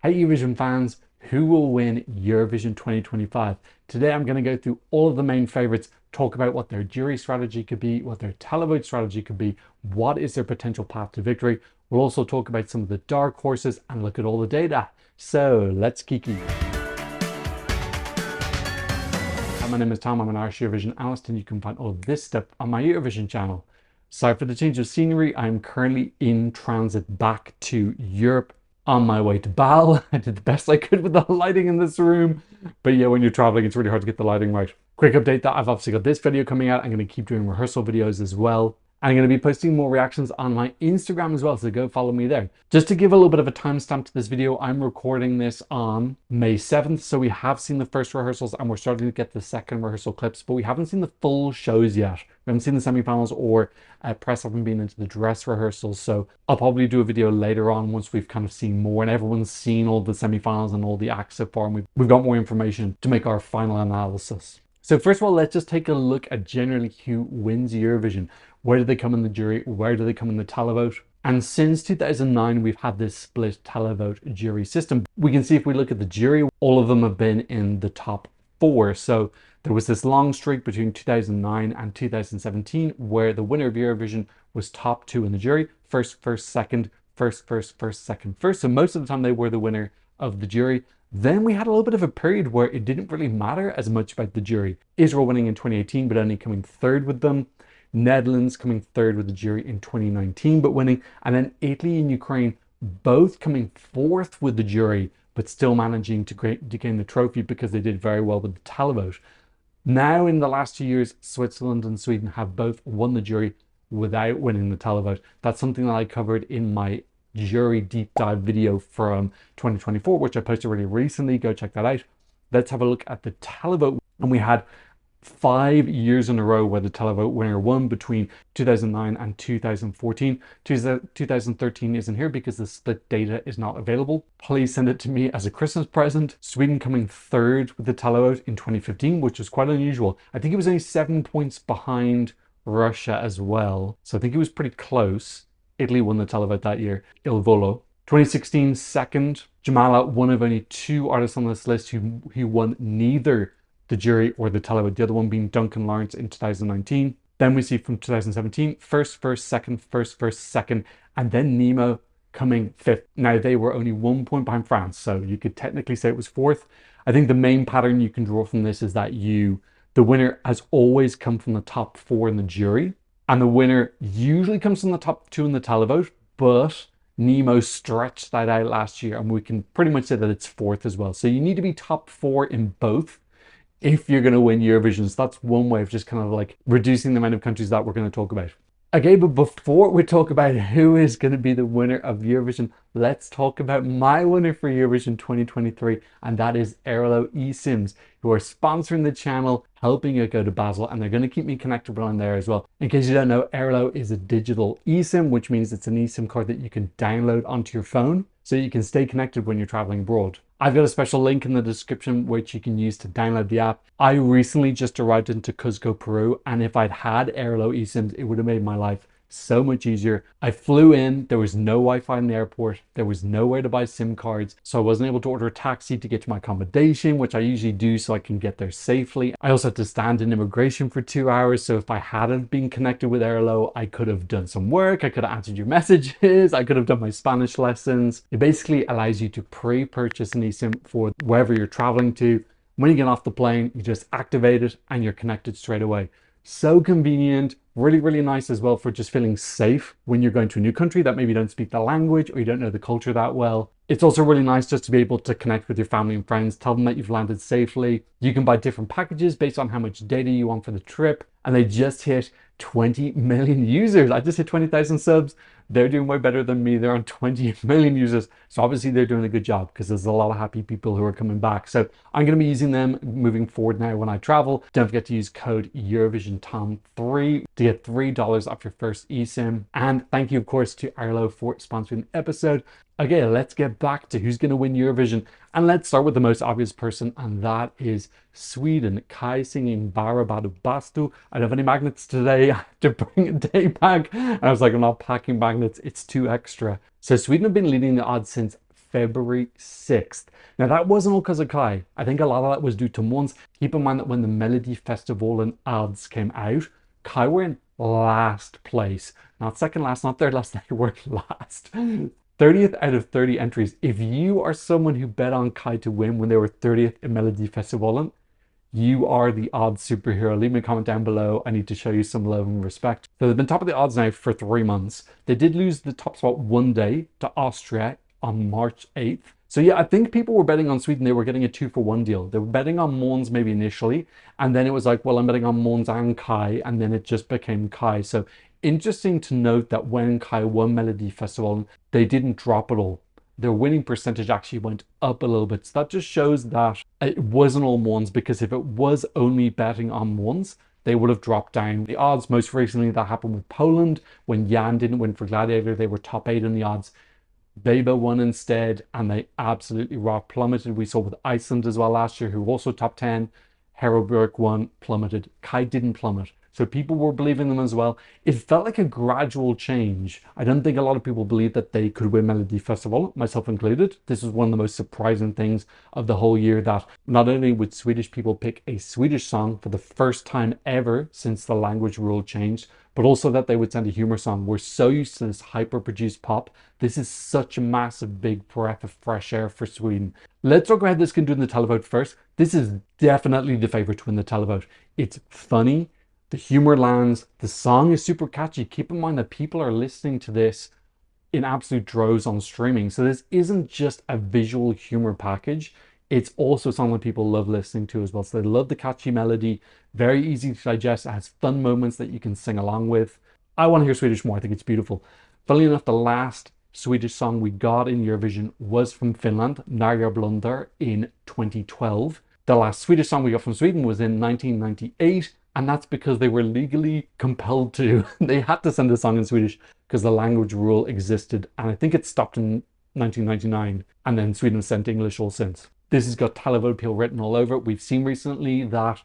Hey Eurovision fans, who will win Eurovision 2025? Today I'm going to go through all of the main favorites, talk about what their jury strategy could be, what their televote strategy could be, what is their potential path to victory. We'll also talk about some of the dark horses and look at all the data. So let's kiki. Hi, my name is Tom, I'm an Irish Eurovision analyst and you can find all of this stuff on my Eurovision channel. Sorry for the change of scenery, I'm currently in transit back to Europe on my way to Bal. I did the best I could with the lighting in this room. But yeah, when you're traveling, it's really hard to get the lighting right. Quick update that I've obviously got this video coming out. I'm going to keep doing rehearsal videos as well. I'm going to be posting more reactions on my Instagram as well, so go follow me there. Just to give a little bit of a timestamp to this video, I'm recording this on May 7th, so we have seen the first rehearsals and we're starting to get the second rehearsal clips, but we haven't seen the full shows yet. We haven't seen the semi-finals or press haven't been into the dress rehearsals, so I'll probably do a video later on once we've kind of seen more and everyone's seen all the semi-finals and all the acts so far, and we've got more information to make our final analysis. So first of all, let's just take a look at generally who wins Eurovision. Where do they come in the jury? Where do they come in the televote? And since 2009, we've had this split televote jury system. We can see if we look at the jury, all of them have been in the top 4. So there was this long streak between 2009 and 2017 where the winner of Eurovision was top 2 in the jury. First, second, first, second, first. So most of the time they were the winner of the jury. Then we had a little bit of a period where it didn't really matter as much about the jury. Israel winning in 2018, but only coming 3rd with them. Netherlands coming 3rd with the jury in 2019, but winning. And then Italy and Ukraine both coming 4th with the jury, but still managing to gain the trophy because they did very well with the televote. Now, in the last 2 years, Switzerland and Sweden have both won the jury without winning the televote. That's something that I covered in my jury deep dive video from 2024, which I posted really recently. Go check that out. Let's have a look at the televote. And we had 5 years in a row where the televote winner won between 2009 and 2014. 2013 isn't here because the split data is not available. Please send it to me as a Christmas present. Sweden coming 3rd with the televote in 2015, which was quite unusual. I think it was only 7 points behind Russia as well. So I think it was pretty close. Italy won the televote that year. Il Volo. 2016 second. Jamala, one of only 2 artists on this list who won neither the jury or the televote, the other one being Duncan Lawrence in 2019. Then we see from 2017, first, second, first, second, and then Nemo coming 5th. Now they were only 1 point behind France, so you could technically say it was 4th. I think the main pattern you can draw from this is that the winner has always come from the top 4 in the jury, and the winner usually comes from the top 2 in the televote, but Nemo stretched that out last year, and we can pretty much say that it's 4th as well. So you need to be top 4 in both if you're going to win Eurovision. So that's one way of just kind of like reducing the amount of countries that we're going to talk about. Okay, but before we talk about who is going to be the winner of Eurovision, let's talk about my winner for Eurovision 2023, and that is Airalo eSIMs, who are sponsoring the channel, helping it go to Basel, and they're going to keep me connected on there as well. In case you don't know, Airalo is a digital eSIM, which means it's an eSIM card that you can download onto your phone so you can stay connected when you're traveling abroad. I've got a special link in the description which you can use to download the app. I recently just arrived into Cuzco, Peru, and if I'd had Airalo eSIMs, it would have made my life so much easier. I flew in, there was no Wi-Fi in the airport, there was nowhere to buy SIM cards, so I wasn't able to order a taxi to get to my accommodation, which I usually do so I can get there safely. I also had to stand in immigration for 2 hours, so if I hadn't been connected with Airalo, I could have done some work, I could have answered your messages, I could have done my Spanish lessons. It basically allows you to pre-purchase an eSIM for wherever you're traveling to. When you get off the plane, you just activate it and you're connected straight away. So convenient, really nice as well for just feeling safe when you're going to a new country that maybe you don't speak the language or you don't know the culture that well. It's also really nice just to be able to connect with your family and friends, tell them that you've landed safely. You can buy different packages based on how much data you want for the trip, and they just hit 20 million users. I just hit 20,000 subs. They're doing way better than me. They're on 20 million users. So obviously they're doing a good job because there's a lot of happy people who are coming back. So I'm going to be using them moving forward now when I travel. Don't forget to use code EurovisionTom3 to get $3 off your first eSIM. And thank you, of course, to Airalo for sponsoring the episode. Okay, let's get back to who's going to win Eurovision. And let's start with the most obvious person, and that is Sweden. Kai singing Barabadu Bastu. I don't have any magnets today. I have to bring a day bag. And I was like, I'm not packing magnets. It's too extra. So Sweden have been leading the odds since February 6th. Now, that wasn't all because of Kai. I think a lot of that was due to Måns. Keep in mind that when the Melody Festival and Ads came out, Kai were in last place. Not second last, not third last, they were last. 30th out of 30 entries. If you are someone who bet on Kai to win when they were 30th in Melody Festival, you are the odds superhero. Leave me a comment down below. I need to show you some love and respect. So they've been top of the odds now for 3 months. They did lose the top spot one day to Austria on March 8th. So yeah, I think people were betting on Sweden. They were getting a 2-for-1 deal. They were betting on Måns maybe initially. And then it was like, well, I'm betting on Måns and Kai. And then it just became Kai. So interesting to note that when Kai won Melody Festival, they didn't drop at all. Their winning percentage actually went up a little bit. So that just shows that it wasn't all Måns, because if it was only betting on Måns, they would have dropped down the odds. Most recently, that happened with Poland. When Jan didn't win for Gladiator, they were top 8 in the odds. Beba won instead, and they absolutely rock plummeted. We saw with Iceland as well last year, who were also top 10. Herobjörk won, plummeted. Kai didn't plummet. So people were believing them as well. It felt like a gradual change. I don't think a lot of people believed that they could win Melody Festival, myself included. This was one of the most surprising things of the whole year, that not only would Swedish people pick a Swedish song for the first time ever since the language rule changed, but also that they would send a humor song. We're so used to this hyper-produced pop. This is such a massive, big breath of fresh air for Sweden. Let's talk about how this can do in the televote first. This is definitely the favorite to win the televote. It's funny. The humor lands. The song is super catchy. Keep in mind that people are listening to this in absolute droves on streaming. So this isn't just a visual humor package. It's also a song that people love listening to as well. So they love the catchy melody, very easy to digest. It has fun moments that you can sing along with. I want to hear Swedish more. I think it's beautiful. Funnily enough, the last Swedish song we got in Eurovision was from Finland, När jag blundar, in 2012. The last Swedish song we got from Sweden was in 1998. And that's because they were legally compelled to. They had to send a song in Swedish because the language rule existed. And I think it stopped in 1999. And then Sweden sent English all since. This has got televote appeal written all over it. We've seen recently that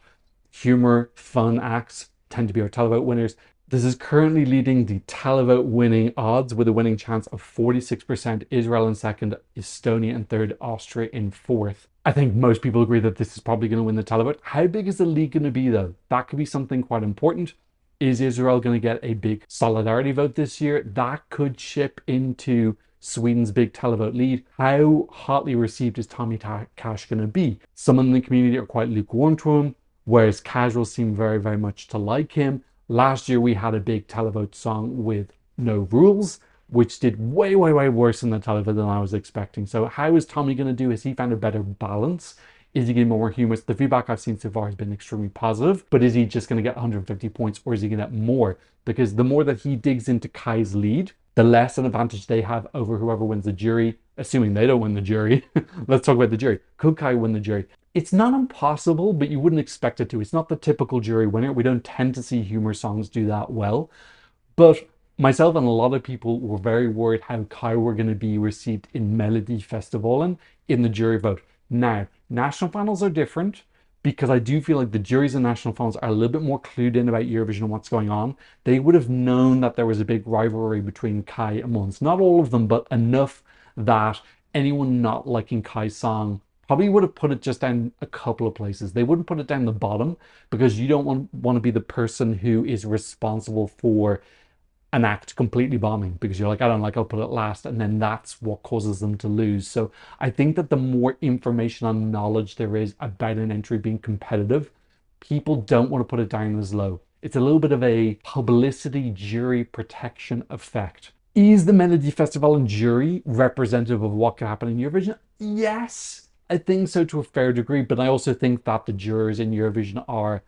humor, fun acts tend to be our televote winners. This is currently leading the televote winning odds with a winning chance of 46%. Israel in second, Estonia in third, Austria in fourth. I think most people agree that this is probably going to win the televote. How big is the league going to be though? That could be something quite important. Is Israel going to get a big solidarity vote this year? That could chip into Sweden's big televote lead. How hotly received is Tommy Cash going to be? Some in the community are quite lukewarm to him, whereas casuals seem very, very much to like him. Last year we had a big televote song with No Rules, which did way, way, way worse in the televote than I was expecting. So how is Tommy going to do? Has he found a better balance? Is he getting more humorous? The feedback I've seen so far has been extremely positive, but is he just going to get 150 points, or is he going to get more? Because the more that he digs into Kai's lead, the less an advantage they have over whoever wins the jury, assuming they don't win the jury. Let's talk about the jury. Could Kai win the jury? It's not impossible, but you wouldn't expect it to. It's not the typical jury winner. We don't tend to see humor songs do that well. But myself and a lot of people were very worried how Kai were going to be received in Melody Festivalen in the jury vote. Now, national finals are different, because I do feel like the juries in national finals are a little bit more clued in about Eurovision and what's going on. They would have known that there was a big rivalry between Kai and Måns. Not all of them, but enough that anyone not liking Kai's song probably would have put it just down a couple of places. They wouldn't put it down the bottom, because you don't want to be the person who is responsible for an act completely bombing, because you're like, I don't like, I'll put it last, and then that's what causes them to lose. So I think that the more information and knowledge there is about an entry being competitive, people don't want to put it down as low. It's a little bit of a publicity jury protection effect. Is the Melody Festival and jury representative of what could happen in Eurovision? Yes, I think so to a fair degree, but I also think that the jurors in Eurovision are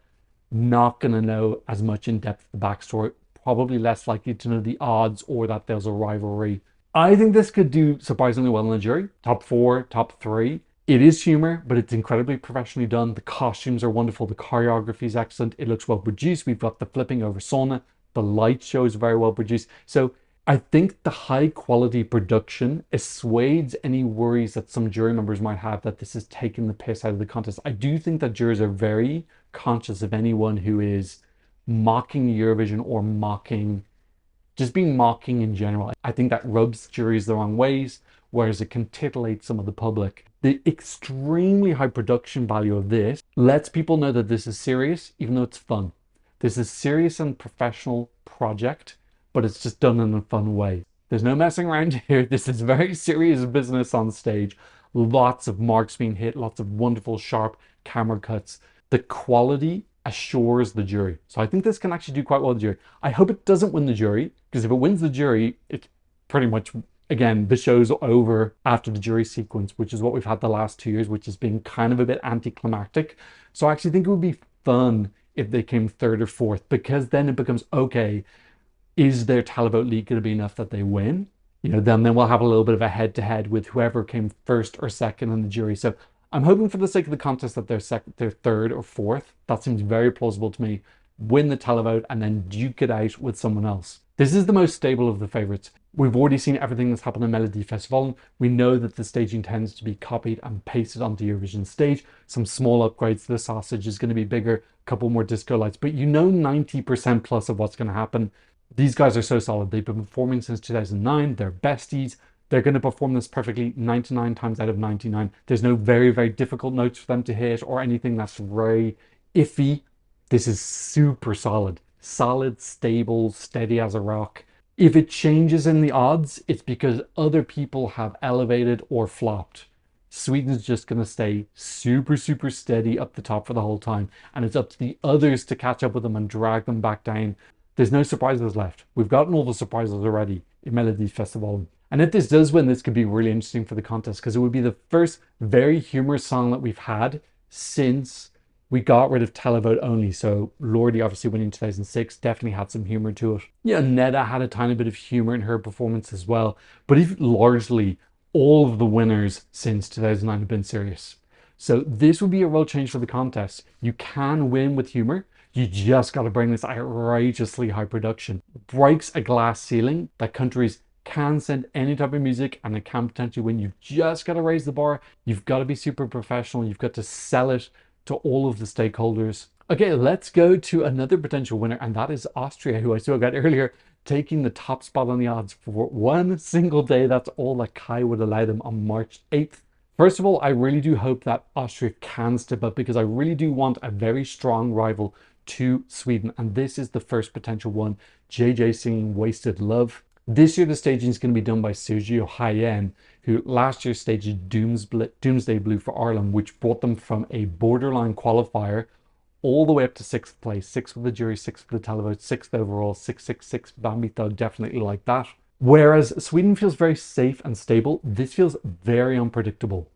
not going to know as much in depth the backstory, probably less likely to know the odds or that there's a rivalry. I think this could do surprisingly well in the jury. Top 4, top 3. It is humor, but it's incredibly professionally done. The costumes are wonderful. The choreography is excellent. It looks well produced. We've got the flipping over sauna. The light show is very well produced. So I think the high quality production assuades any worries that some jury members might have that this is taking the piss out of the contest. I do think that jurors are very conscious of anyone who is mocking Eurovision or mocking just being mocking in general. I think that rubs juries the wrong ways, whereas it can titillate some of the public. The extremely high production value of this lets people know that this is serious, even though it's fun. This is a serious and professional project, but it's just done in a fun way. There's no messing around here. This is very serious business on stage. Lots of marks being hit, lots of wonderful, sharp camera cuts. The quality assures the jury. So I think this can actually do quite well with the jury. I hope it doesn't win the jury, because if it wins the jury, it's pretty much, again, the show's over after the jury sequence, which is what we've had the last 2 years, which has been kind of a bit anticlimactic. So I actually think it would be fun if they came third or fourth, because then it becomes, okay, is their televote lead going to be enough that they win? You know, then we'll have a little bit of a head-to-head with whoever came first or second in the jury. So I'm hoping for the sake of the contest that they're third or fourth. That seems very plausible to me. Win the televote and then duke it out with someone else. This is the most stable of the favorites. We've already seen everything that's happened in Melodifestivalen. We know that the staging tends to be copied and pasted onto Eurovision stage. Some small upgrades. The sausage is going to be bigger, a couple more disco lights, but you know 90% plus of what's going to happen. These guys are so solid. They've been performing since 2009. They're besties. They're going to perform this perfectly 99 times out of 99. There's no very, very difficult notes for them to hit or anything that's very iffy. This is super solid. Solid, stable, steady as a rock. If it changes in the odds, it's because other people have elevated or flopped. Sweden's just going to stay super, super steady up the top for the whole time. And it's up to the others to catch up with them and drag them back down. There's no surprises left. We've gotten all the surprises already in Melodifestivalen. And if this does win, this could be really interesting for the contest, because it would be the first very humorous song that we've had since we got rid of televote only. So Lordi, obviously winning 2006, definitely had some humor to it. Yeah, Neda had a tiny bit of humor in her performance as well. But if largely all of the winners since 2009 have been serious. So this would be a real change for the contest. You can win with humor. You just got to bring this outrageously high production. Breaks a glass ceiling that countries can send any type of music and it can potentially win. You've just got to raise the bar. You've got to be super professional. You've got to sell it to all of the stakeholders. Okay, let's go to another potential winner, and that is Austria, who I spoke about earlier, taking the top spot on the odds for one single day. That's all that Kai would allow them on March 8th. First of all, I really do hope that Austria can step up, because I really do want a very strong rival to Sweden, and this is the first potential one. JJ singing Wasted Love. This year the staging is going to be done by Sergio Hayen, who last year staged Doomsday Blue for Ireland, which brought them from a borderline qualifier all the way up to 6th place. 6th for the jury, 6th for the televote, 6th overall, 666. Bambi Thug definitely like that. Whereas Sweden feels very safe and stable, this feels very unpredictable.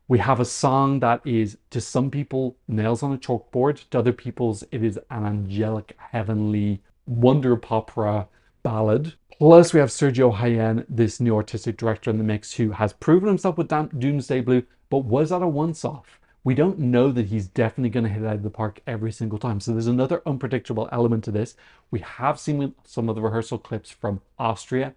We have a song that is, to some people, nails on a chalkboard. To other people's, it is an angelic, heavenly, wonder opera ballad. Plus, we have Sergio Hayen, this new artistic director in the mix, who has proven himself with Doomsday Blue, but was at a once-off. We don't know that he's definitely going to hit it out of the park every single time. So there's another unpredictable element to this. We have seen some of the rehearsal clips from Austria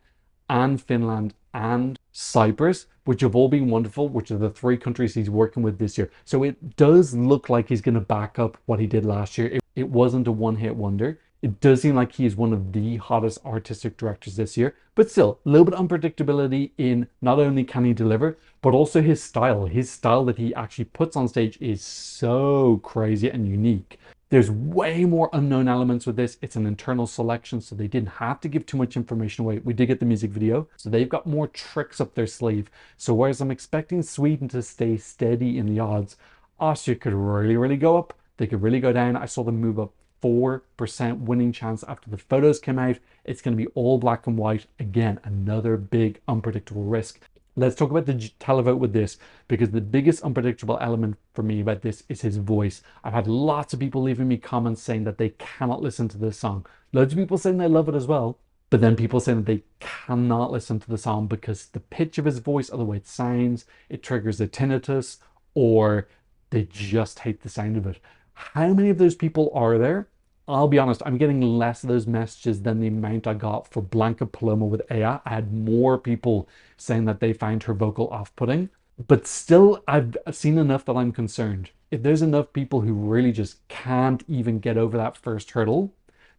and Finland and Cyprus, which have all been wonderful, which are the 3 countries he's working with this year. So it does look like he's going to back up what he did last year. It wasn't a one-hit wonder. It does seem like he is one of the hottest artistic directors this year, but still a little bit of unpredictability in not only can he deliver, but also his style. His style that he actually puts on stage is so crazy and unique. There's way more unknown elements with this. It's an internal selection, so they didn't have to give too much information away. We did get the music video, so they've got more tricks up their sleeve. So whereas I'm expecting Sweden to stay steady in the odds, Austria could really, really go up. They could really go down. I saw them move up 4% winning chance after the photos came out. It's going to be all black and white. Again, another big unpredictable risk. Let's talk about the televote with this, because the biggest unpredictable element for me about this is his voice. I've had lots of people leaving me comments saying that they cannot listen to this song. Loads of people saying they love it as well, but then people saying that they cannot listen to the song because the pitch of his voice or the way it sounds, it triggers a tinnitus, or they just hate the sound of it. How many of those people are there? I'll be honest, I'm getting less of those messages than the amount I got for Blanca Paloma with Aya. I had more people saying that they find her vocal off-putting, but still I've seen enough that I'm concerned. If there's enough people who really just can't even get over that first hurdle,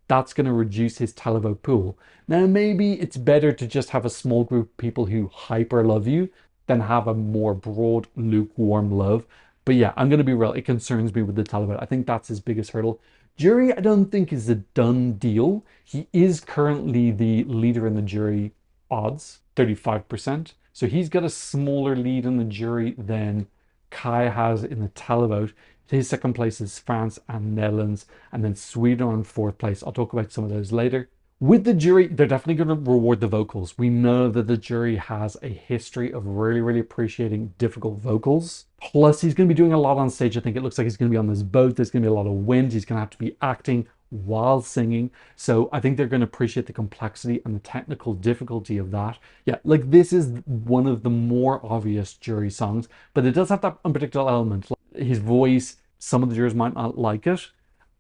that's going to reduce his televote pool. Now, maybe it's better to just have a small group of people who hyper love you than have a more broad, lukewarm love. But yeah, I'm going to be real. It concerns me with the televote. I think that's his biggest hurdle. Jury, I don't think is a done deal. He is currently the leader in the jury odds, 35%. So he's got a smaller lead in the jury than Kai has in the televote. His second place is France and Netherlands, and then Sweden on fourth place. I'll talk about some of those later. With the jury, they're definitely going to reward the vocals. We know that the jury has a history of really, really appreciating difficult vocals. Plus, he's going to be doing a lot on stage. I think it looks like he's going to be on this boat. There's going to be a lot of wind. He's going to have to be acting while singing. So I think they're going to appreciate the complexity and the technical difficulty of that. Yeah, like this is one of the more obvious jury songs, but it does have that unpredictable element. His voice, some of the jurors might not like it,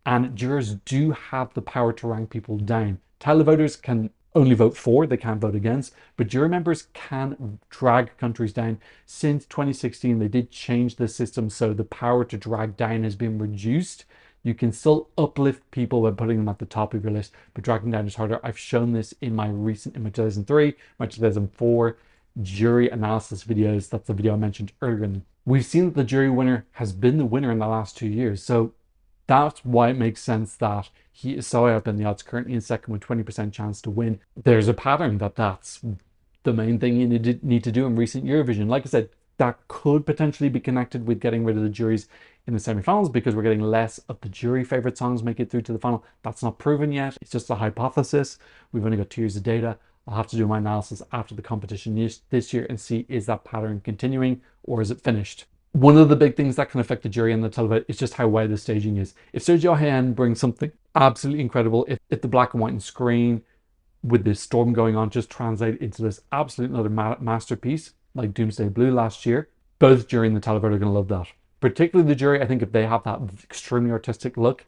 and jurors do have the power to rank people down. Televoters can only vote for, they can't vote against, but jury members can drag countries down. Since 2016, they did change the system, so the power to drag down has been reduced. You can still uplift people by putting them at the top of your list, but dragging down is harder. I've shown this in my 2003, my 2004 jury analysis videos. That's the video I mentioned earlier. We've seen that the jury winner has been the winner in the last 2 years. So that's why it makes sense that he is so high up in the odds, currently in second with 20% chance to win. There's a pattern that's the main thing you need to do in recent Eurovision. Like I said, that could potentially be connected with getting rid of the juries in the semi-finals because we're getting less of the jury favorite songs make it through to the final. That's not proven yet. It's just a hypothesis. We've only got 2 years of data. I'll have to do my analysis after the competition this year and see, is that pattern continuing or is it finished? One of the big things that can affect the jury and the televote is just how wide the staging is. If Sergio Hayen brings something absolutely incredible, if the black and white and screen with this storm going on just translate into this absolute another masterpiece like Doomsday Blue last year, both jury and the televote are going to love that. Particularly the jury, I think if they have that extremely artistic look,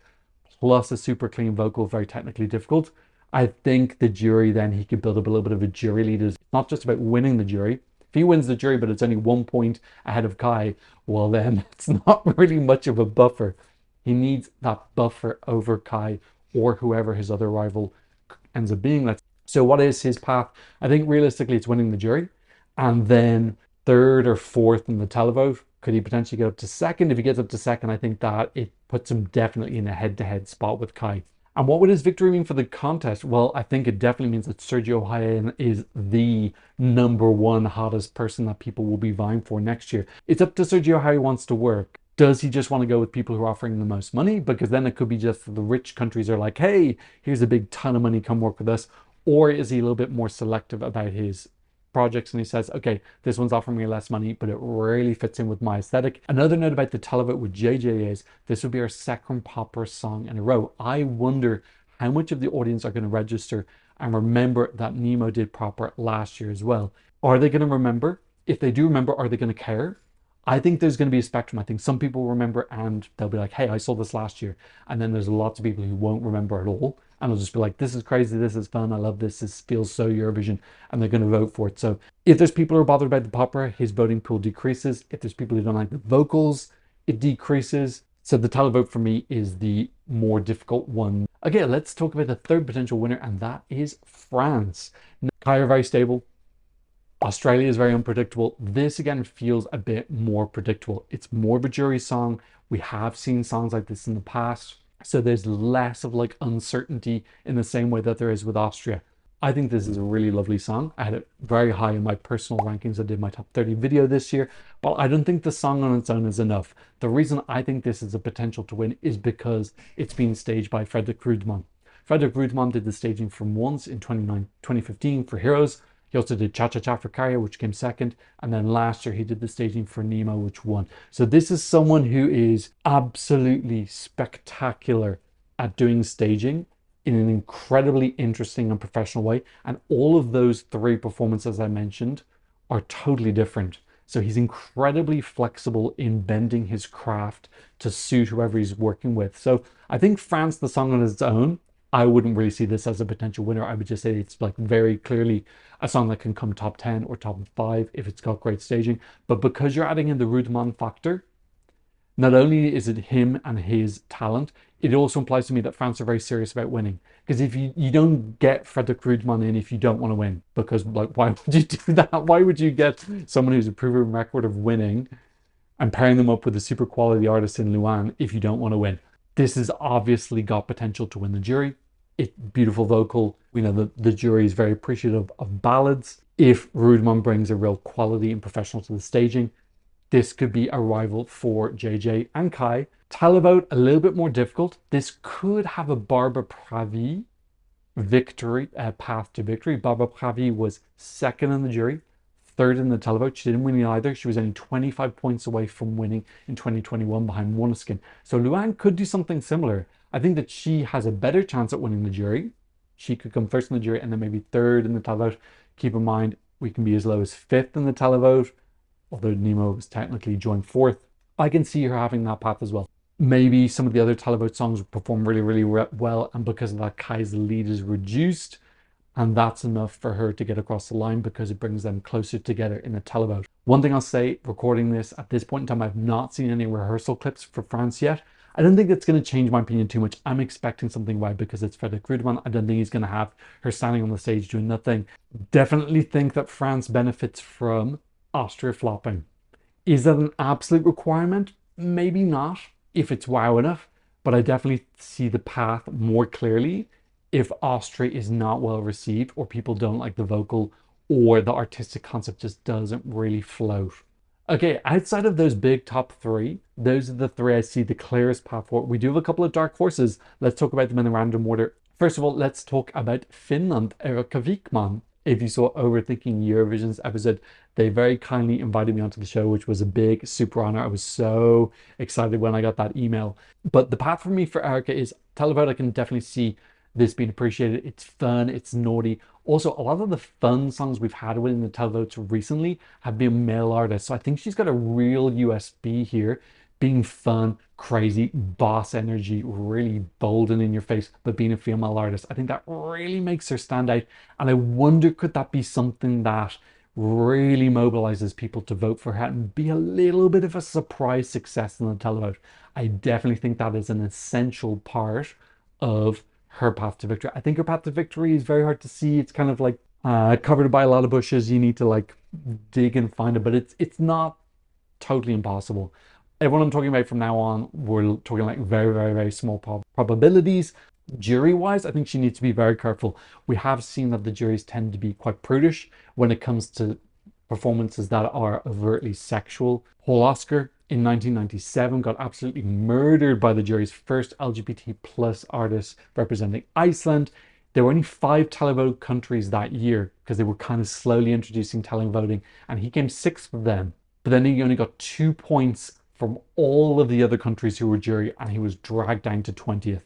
plus a super clean vocal, very technically difficult, I think the jury then he could build up a little bit of a jury lead. It's not just about winning the jury. If he wins the jury, but it's only 1 point ahead of Kai, well then it's not really much of a buffer. He needs that buffer over Kai or whoever his other rival ends up being. So what is his path? I think realistically it's winning the jury and then third or fourth in the televote. Could he potentially get up to second? If he gets up to second, I think that it puts him definitely in a head-to-head spot with Kai. And what would his victory mean for the contest? Well, I think it definitely means that Sergio Hayen is the #1 hottest person that people will be vying for next year. It's up to Sergio how he wants to work. Does he just want to go with people who are offering the most money? Because then it could be just the rich countries are like, hey, here's a big ton of money, come work with us. Or is he a little bit more selective about his projects and he says, okay, this one's offering me less money, but it really fits in with my aesthetic. Another note about the televote with JJ is this would be our second popper song in a row. I wonder how much of the audience are going to register and remember that Nemo did popper last year as well. Are they going to remember? If they do remember, are they going to care? I think there's going to be a spectrum. I think some people will remember and they'll be like, hey, I saw this last year. And then there's lots of people who won't remember at all. And they'll just be like, this is crazy, this is fun, I love this, this feels so Eurovision, and they're going to vote for it. So if there's people who are bothered about the popper, his voting pool decreases. If there's people who don't like the vocals, it decreases. So the televote for me is the more difficult one. Okay, let's talk about the third potential winner, and that is France. Kai are very stable. Australia is very unpredictable. This again feels a bit more predictable. It's more of a jury song. We have seen songs like this in the past. So there's less of like uncertainty in the same way that there is with Austria. I think this is a really lovely song. I had it very high in my personal rankings. I did my top 30 video this year, but I don't think the song on its own is enough. The reason I think this is a potential to win is because it's being staged by Fredrik Rudman. Fredrik Rudman did the staging for Once in 2015 for Heroes. He also did Cha Cha Cha for Carrier, which came second. And then last year he did the staging for Nemo, which won. So this is someone who is absolutely spectacular at doing staging in an incredibly interesting and professional way. And all of those 3 performances I mentioned are totally different. So he's incredibly flexible in bending his craft to suit whoever he's working with. So I think France, the song on its own, I wouldn't really see this as a potential winner. I would just say it's like very clearly a song that can come top 10 or top 5 if it's got great staging. But because you're adding in the Rudman factor, Not only is it him and his talent, it also implies to me that France are very serious about winning. Because if you don't get Fredrik Rudman in if you don't want to win, because like why would you do that? Why would you get someone who's a proven record of winning and pairing them up with a super quality artist in Louane if you don't want to win? This has obviously got potential to win the jury. It's beautiful vocal. We know that the jury is very appreciative of ballads. If Rudman brings a real quality and professional to the staging, this could be a rival for JJ and Kai. Televote, a little bit more difficult. This could have a Barbara Pravi victory, path to victory. Barbara Pravi was second in the jury, third in the televote. She didn't win either. She was only 25 points away from winning in 2021 behind Måneskin. So Louane could do something similar. I think that she has a better chance at winning the jury. She could come first in the jury and then maybe third in the televote. Keep in mind, we can be as low as fifth in the televote, although Nemo was technically joined fourth. I can see her having that path as well. Maybe some of the other televote songs perform really, really well, and because of that, Kai's lead is reduced, and that's enough for her to get across the line because it brings them closer together in the televote. One thing I'll say, recording this at this point in time, I've not seen any rehearsal clips for France yet. I don't think that's going to change my opinion too much. I'm expecting something right because it's Fredrik Rudman. I don't think he's going to have her standing on the stage doing nothing. Definitely think that France benefits from Austria flopping. Is that an absolute requirement? Maybe not, if it's wow enough, but I definitely see the path more clearly if Austria is not well received, or people don't like the vocal, or the artistic concept just doesn't really float. Okay, outside of those big top three, those are the three I see the clearest path for. We do have a couple of dark horses. Let's talk about them in a random order. First of all, let's talk about Finland, Erika Wikman. If you saw Overthinking Eurovision's episode, they very kindly invited me onto the show, which was a big super honor. I was so excited when I got that email. But the path for me for Erika is televote. I can definitely see this being appreciated. It's fun, it's naughty. Also, a lot of the fun songs we've had within the televotes recently have been male artists. So I think she's got a real USB here, being fun, crazy, boss energy, really bold and in your face, but being a female artist. I think that really makes her stand out. And I wonder, could that be something that really mobilizes people to vote for her and be a little bit of a surprise success in the televote? I definitely think that is an essential part of her path to victory. I think her path to victory is very hard to see. It's kind of like covered by a lot of bushes. You need to like dig and find it, but it's not totally impossible. Everyone I'm talking about from now on, we're talking like very, very, very small probabilities. Jury-wise, I think she needs to be very careful. We have seen that the juries tend to be quite prudish when it comes to performances that are overtly sexual. Paul Oscar in 1997 got absolutely murdered by the jury's first LGBT plus artist representing Iceland. There were only 5 televote countries that year because they were kind of slowly introducing televoting, and he came 6th of them. But then he only got 2 points from all of the other countries who were jury, and he was dragged down to 20th.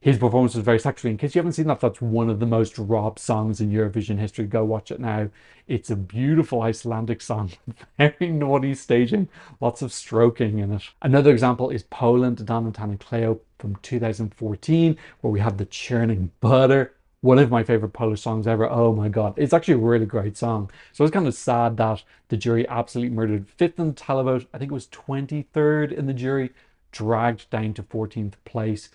His performance was very sexual. In case you haven't seen that, that's one of the most robbed songs in Eurovision history. Go watch it now. It's a beautiful Icelandic song, very naughty staging, lots of stroking in it. Another example is Poland, Donatan and Cleo from 2014, where we have the churning butter. One of my favorite Polish songs ever. Oh my God. It's actually a really great song. So it's kind of sad that the jury absolutely murdered 5th in the televote. I think it was 23rd in the jury, dragged down to 14th place.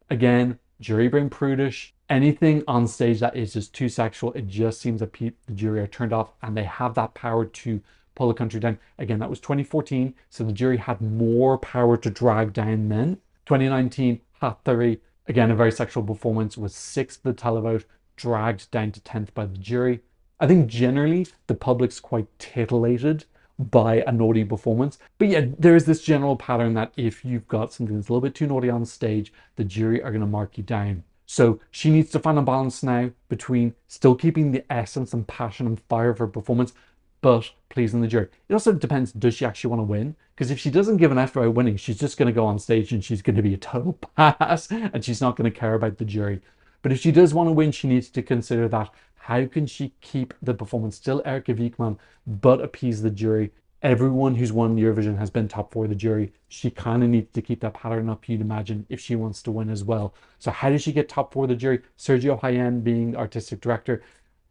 Again, jury being prudish. Anything on stage that is just too sexual, it just seems that the jury are turned off, and they have that power to pull a country down. Again, that was 2014, so the jury had more power to drag down then. 2019, Hattari, again, a very sexual performance, was 6th the televote, dragged down to 10th by the jury. I think generally the public's quite titillated by a naughty performance. But yeah, there is this general pattern that if you've got something that's a little bit too naughty on stage, the jury are going to mark you down. So she needs to find a balance now between still keeping the essence and passion and fire of her performance, but pleasing the jury. It also depends, does she actually want to win? Because if she doesn't give an F about winning, she's just going to go on stage and she's going to be a total pass and she's not going to care about the jury. But if she does want to win, she needs to consider that. How can she keep the performance still Erika Wikman, but appease the jury? Everyone who's won Eurovision has been top 4 of the jury. She kind of needs to keep that pattern up, you'd imagine, if she wants to win as well. So how does she get top 4 of the jury? Sergio Hayen being the artistic director,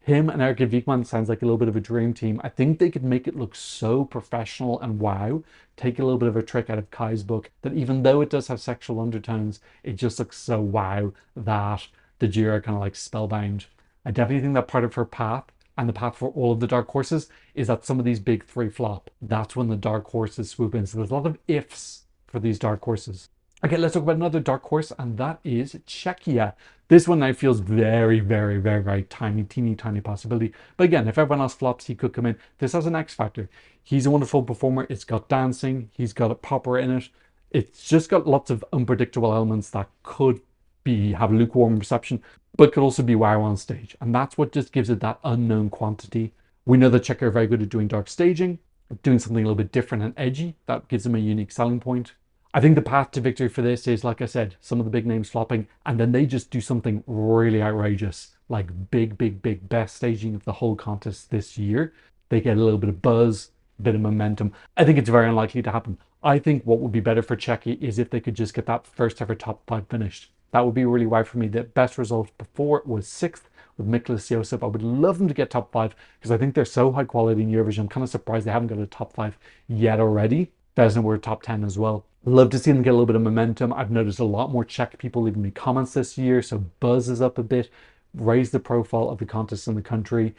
Him and Erika Wigman sounds like a little bit of a dream team. I think they could make it look so professional and wow, take a little bit of a trick out of Kai's book, that even though it does have sexual undertones, it just looks so wow that the jury are kind of like spellbound. I definitely think that part of her path, and the path for all of the dark horses, is that some of these big three flop. That's when the dark horses swoop in. So there's a lot of ifs for these dark horses. Okay, let's talk about another dark horse, and that is Czechia. This one now feels very, very, very, very tiny, teeny, tiny possibility. But again, if everyone else flops, he could come in. This has an X factor. He's a wonderful performer. It's got dancing. He's got a popper in it. It's just got lots of unpredictable elements that could have lukewarm reception, but could also be wow on stage. And that's what just gives it that unknown quantity. We know that Czechia are very good at doing dark staging, doing something a little bit different and edgy. That gives them a unique selling point. I think the path to victory for this is, like I said, some of the big names flopping, and then they just do something really outrageous, like big, big, big best staging of the whole contest this year. They get a little bit of buzz, a bit of momentum. I think it's very unlikely to happen. I think what would be better for Czechia is if they could just get that first ever top 5 finished. That would be really wow for me. The best result before was 6th with Miklas Josip. I would love them to get top 5 because I think they're so high quality in Eurovision. I'm kind of surprised they haven't got a top 5 yet already. Vesna were top 10 as well. Love to see them get a little bit of momentum. I've noticed a lot more Czech people leaving me comments this year, so buzz is up a bit, raise the profile of the contest in the country,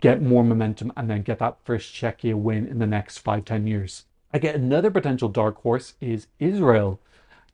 get more momentum, and then get that first Czechia win in the next 5-10 years. I get another potential dark horse is Israel.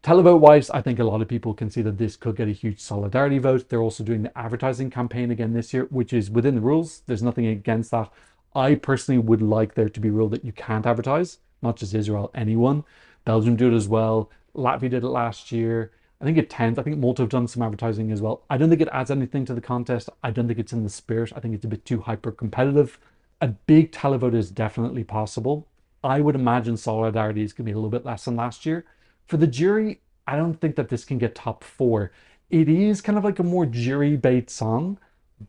Televote wise, I think a lot of people can see that this could get a huge solidarity vote. They're also doing the advertising campaign again this year, which is within the rules. There's nothing against that. I personally would like there to be a rule that you can't advertise, not just Israel, anyone. Belgium do it as well. Latvia did it last year. I think it tends. I think Malta have done some advertising as well. I don't think it adds anything to the contest. I don't think it's in the spirit. I think it's a bit too hyper competitive. A big televote is definitely possible. I would imagine solidarity is going to be a little bit less than last year. For the jury, I don't think that this can get top 4. It is kind of like a more jury bait song,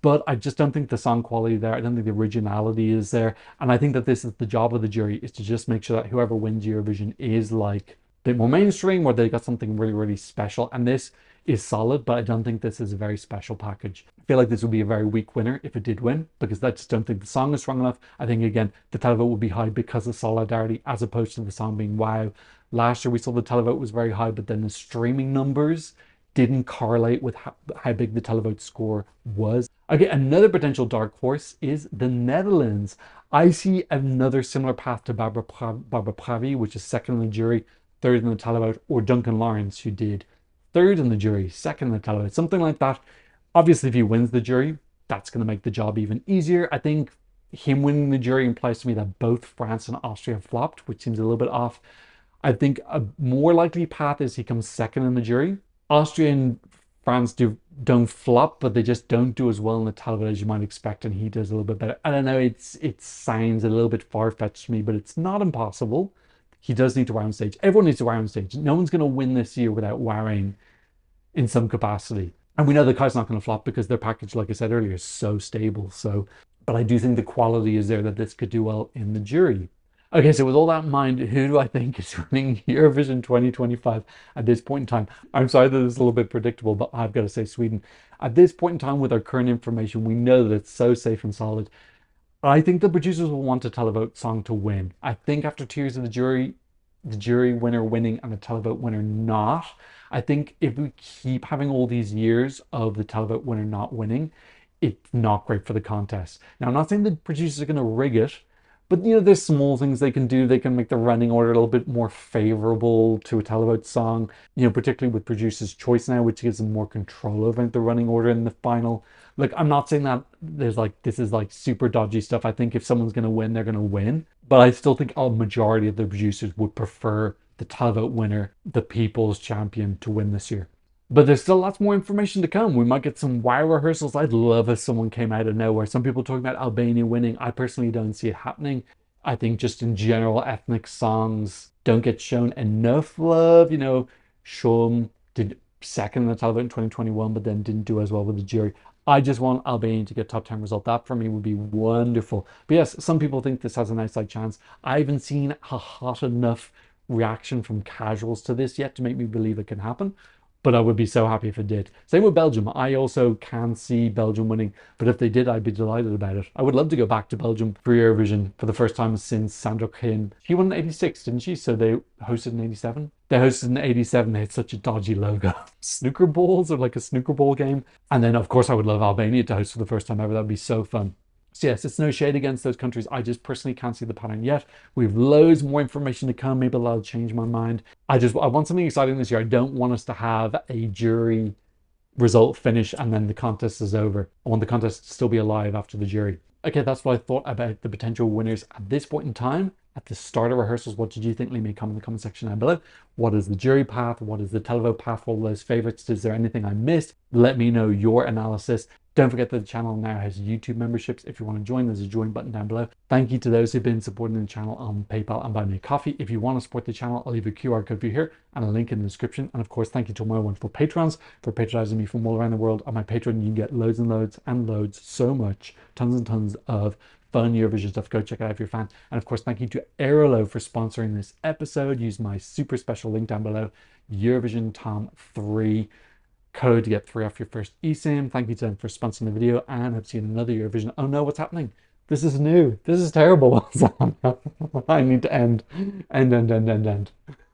but I just don't think the song quality there. I don't think the originality is there. And I think that this is the job of the jury, is to just make sure that whoever wins Eurovision is like a bit more mainstream, or they got something really, really special. And this is solid, but I don't think this is a very special package. I feel like this would be a very weak winner if it did win, because I just don't think the song is strong enough. I think, again, the televote would be high because of solidarity, as opposed to the song being wow. Last year we saw the televote was very high, but then the streaming numbers didn't correlate with how big the televote score was. Okay, another potential dark horse is the Netherlands. I see another similar path to Barbara Pravi, which is second in the jury, third in the televote, or Duncan Lawrence, who did third in the jury, second in the televote, something like that. Obviously, if he wins the jury, that's going to make the job even easier. I think him winning the jury implies to me that both France and Austria have flopped, which seems a little bit off. I think a more likely path is he comes second in the jury. Austria and France don't flop, but they just don't do as well in the televote as you might expect, and he does a little bit better. I don't know, it sounds a little bit far-fetched to me, but it's not impossible. He does need to wow on stage. Everyone needs to wow on stage. No one's going to win this year without wowing in some capacity. And we know the Kai's not going to flop because their package, like I said earlier, is so stable. So, but I do think the quality is there that this could do well in the jury. Okay, so with all that in mind, who do I think is winning Eurovision 2025 at this point in time? I'm sorry that it's a little bit predictable, but I've got to say Sweden. At this point in time, with our current information, we know that it's so safe and solid. I think the producers will want a televote song to win. I think after 2 years of the jury winner winning and the televote winner not, I think if we keep having all these years of the televote winner not winning, it's not great for the contest. Now, I'm not saying the producers are going to rig it, but, you know, there's small things they can do. They can make the running order a little bit more favorable to a televote song, you know, particularly with Producer's Choice now, which gives them more control over the running order in the final. Like, I'm not saying that this is like super dodgy stuff. I think if someone's going to win, they're going to win. But I still think a majority of the producers would prefer the televote winner, the people's champion, to win this year. But there's still lots more information to come. We might get some wow rehearsals. I'd love if someone came out of nowhere. Some people talking about Albania winning. I personally don't see it happening. I think just in general, ethnic songs don't get shown enough love. You know, Shum did second in the televote in 2021, but then didn't do as well with the jury. I just want Albania to get top 10 result. That for me would be wonderful. But yes, some people think this has an outside chance. I haven't seen a hot enough reaction from casuals to this yet to make me believe it can happen. but I would be so happy if it did. Same with Belgium. I also can see Belgium winning, but if they did, I'd be delighted about it. I would love to go back to Belgium for Eurovision for the first time since Sandra Khin. She won in 86, didn't she? So they hosted in 87? They hosted in 87. They had such a dodgy logo. Snooker balls, or like a snooker ball game. And then, of course, I would love Albania to host for the first time ever. That'd be so fun. So yes, it's no shade against those countries. I just personally can't see the pattern yet. We have loads more information to come. Maybe that'll change my mind. I want something exciting this year. I don't want us to have a jury result finish and then the contest is over. I want the contest to still be alive after the jury. Okay, that's what I thought about the potential winners at this point in time. At the start of rehearsals, what did you think? Leave me a comment in the comment section down below. What is the jury path? What is the televote path for all those favorites? Is there anything I missed? Let me know your analysis. Don't forget that the channel now has YouTube memberships. If you want to join, there's a join button down below. Thank you to those who've been supporting the channel on PayPal and Buy Me a Coffee. If you want to support the channel, I'll leave a QR code for you here and a link in the description. And of course, thank you to my wonderful patrons for patronizing me from all around the world. On my Patreon, you can get loads and loads and loads, so much, tons and tons of fun Eurovision stuff. Go check it out if you're a fan. And of course, thank you to Airalo for sponsoring this episode. Use my super special link down below, Eurovision Tom 3 code to get 3 off your first eSIM. Thank you to them for sponsoring the video, and I've seen another Eurovision. Oh no, what's happening? This is new. This is terrible. I need to end.